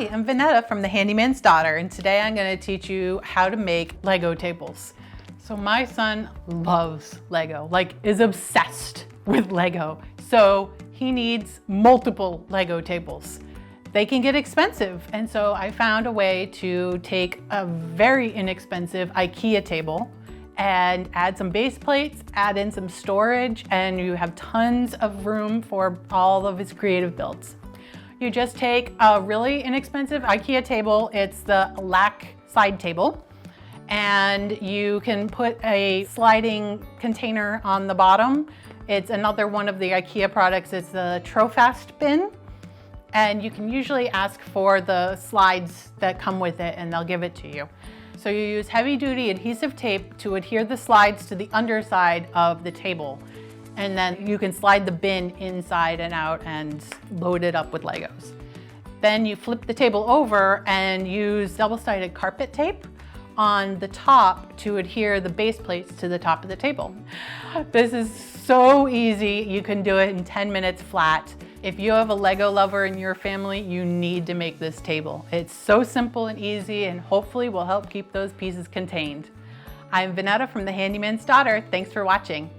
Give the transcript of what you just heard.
Hi, I'm Vanetta from The Handyman's Daughter, and today I'm going to teach you how to make Lego tables. So my son loves Lego, is obsessed with Lego. So he needs multiple Lego tables. They can get expensive, and so I found a way to take a very inexpensive IKEA table and add some base plates, add in some storage, and you have tons of room for all of his creative builds. You just take a really inexpensive IKEA table, it's the Lack side table, and you can put a sliding container on the bottom. It's another one of the IKEA products, it's the Trofast bin, and you can usually ask for the slides that come with it and they'll give it to you. So you use heavy-duty adhesive tape to adhere the slides to the underside of the table. And then you can slide the bin inside and out and load it up with Legos. Then you flip the table over and use double-sided carpet tape on the top to adhere the base plates to the top of the table. This is so easy. You can do it in 10 minutes flat. If you have a Lego lover in your family, you need to make this table. It's so simple and easy and hopefully will help keep those pieces contained. I'm Vanetta from The Handyman's Daughter. Thanks for watching.